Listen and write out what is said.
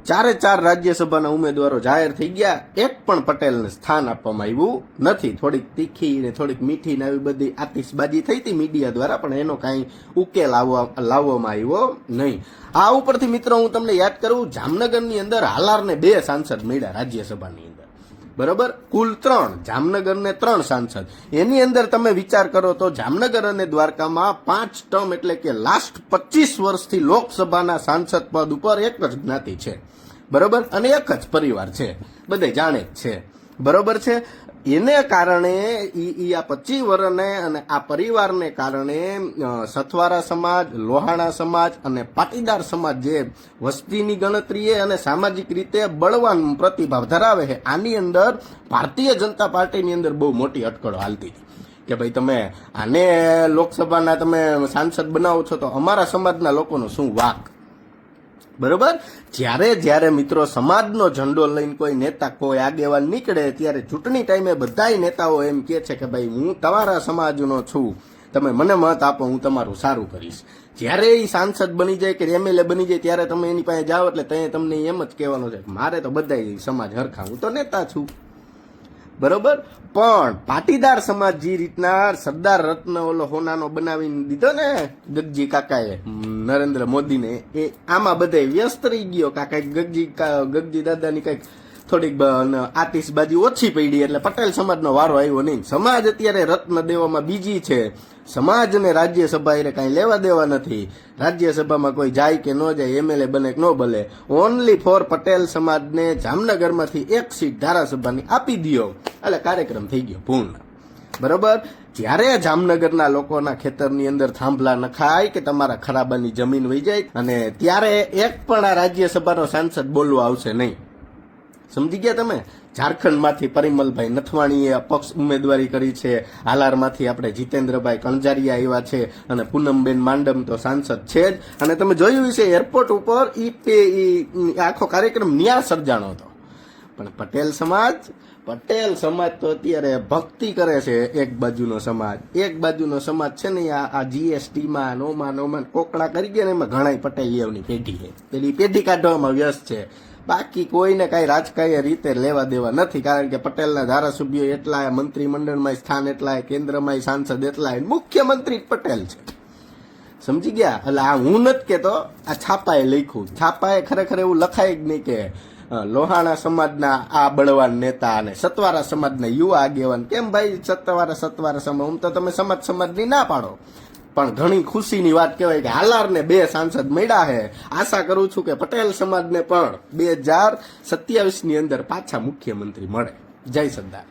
ચારે ચાર રાજ્યસભાના ઉમેદવારો જાહેર થઈ ગયા, એક પણ પટેલને સ્થાન આપવામાં આવ્યું નથી. થોડીક તીખી ને થોડીક મીઠી ને આવી બધી આતિશબાજી થઈ હતી મીડિયા દ્વારા, પણ એનો કાંઈ ઉકેલ લાવવામાં આવ્યો નહીં. આ ઉપરથી મિત્રો હું તમને યાદ કરું, જામનગરની અંદર હાલારને 2 સાંસદ મળ્યા રાજ્યસભાની અંદર, બરોબર. કુલ 3, જામનગરને 3 સાંસદ. એની અંદર તમે વિચાર કરો તો જામનગર અને દ્વારકામાં 5 ટર્મ એટલે કે લાસ્ટ 25 વર્ષથી લોકસભાના સાંસદ પદ ઉપર એક જ જ્ઞાતિ છે, બરોબર, અને એક જ પરિવાર છે, બધે જાણે જ છે, બરોબર છે. એને કારણે આ 25 વર્ષને અને આ પરિવારને કારણે સથવારા સમાજ, લોહાણા સમાજ અને પાટીદાર સમાજ જે વસ્તીની ગણતરીએ અને સામાજિક રીતે બળવાન પ્રતિભાવ ધરાવે છે, આની અંદર ભારતીય જનતા પાર્ટીની અંદર બહુ મોટી અટકળો હાલતી હતી કે ભાઈ તમે આને લોકસભાના તમે સાંસદ બનાવો છો તો અમારા સમાજના લોકોનો શું વાક, બરોબર. જ્યારે મિત્રો સમાજનો ઝંડો લઈને કોઈ નેતા, કોઈ આગેવાન નીકળે ત્યારે ચૂંટણી ટાઈમે બધાય નેતાઓ એમ કહે છે કે ભાઈ હું તમારા સમાજનો છું, તમે મને મત આપો, હું તમારું સારું કરીશ. જ્યારે એ સાંસદ બની જાય કે એમએલએ બની જાય ત્યારે તમે એની પાસે જાઓ એટલે તમને એમ જ કહેવાનું છે મારે તો બધાય સમાજ હરખા, હું તો નેતા છું, બરોબર. પણ પાટીદાર સમાજ જે રીતના સરદાર રત્ન ઓલો હોનાનો બનાવીને દીધો ને ગગજી કાકાએ નરેન્દ્ર મોદીને, એ આમાં બધે વ્યસ્ત રહી ગયો. ગગજી દાદાની કઈક થોડીક આતિશબાજી ઓછી પડી એટલે પટેલ સમાજનો વારો આવ્યો નહીં. સમાજ અત્યારે રત્ન દેવામાં બીજી છે. સમાજ અને રાજ્યસભા એ કાંઈ લેવા દેવા નથી. રાજ્યસભામાં કોઈ જાય કે ન જાય, એમએલએ બને કે ન બને, ઓનલી ફોર પટેલ સમાજને જામનગરમાંથી 1 સીટ ધારાસભાની આપી દો એટલે કાર્યક્રમ થઈ ગયો પૂર્ણ, બરોબર. જ્યારે જામનગરના લોકોના ખેતરની અંદર થાંભલા નખાય કે તમારા ખરાબાની જમીન વહી જાય, અને ત્યારે એક પણ આ રાજ્યસભાનો સાંસદ બોલવા આવશે નહીં. સમજી ગયા તમે? ઝારખંડમાંથી પરિમલભાઈ નથવાણીએ અપક્ષ ઉમેદવારી કરી છે, હાલારમાંથી આપણે જીતેન્દ્રભાઈ કણજારિયા આવ્યા છે, અને પૂનમબેન માંડમ તો સાંસદ છે જ. અને તમે જોયું છે એરપોર્ટ ઉપર આખો કાર્યક્રમ ન્યા સર્જાણો હતો. પણ પટેલ સમાજ તો અત્યારે ભક્તિ કરે છે. એક બાજુનો સમાજ છે ને આ જીએસટીમાં નોમાં કોકડા કરી ગયા ને એમાં ઘણા પટેલિયાઓની પેઢી છે, પેલી પેઢી કાઢવામાં વ્યસ્ત છે. બાકી કોઈને કાંઈ રાજકીય રીતે લેવા દેવા નથી, કારણ કે પટેલના ધારાસભ્યો એટલા, મંત્રીમંડળમાં સ્થાન એટલા, કેન્દ્રમાં સાંસદ એટલા, મુખ્યમંત્રી પટેલ છે. સમજી ગયા? એટલે આ હું નથી કેતો, આ છાપાએ લખ્યું. છાપાએ ખરેખર એવું લખાય જ નહીં કે લોહાણા સમાજના આ બળવાન નેતા અને સતવારા સમાજના યુવા આગેવાન. કેમ ભાઈ સતવારા સમાજ, હું તો તમે સમાજની ના પાડો, પણ ઘણી ખુશીની વાત કહેવાય કે હાલારને 2 સાંસદ મળ્યા છે. આશા કરું છું કે પટેલ સમાજને પણ 2027ની અંદર પાછા મુખ્યમંત્રી મળે. જય સરદાર.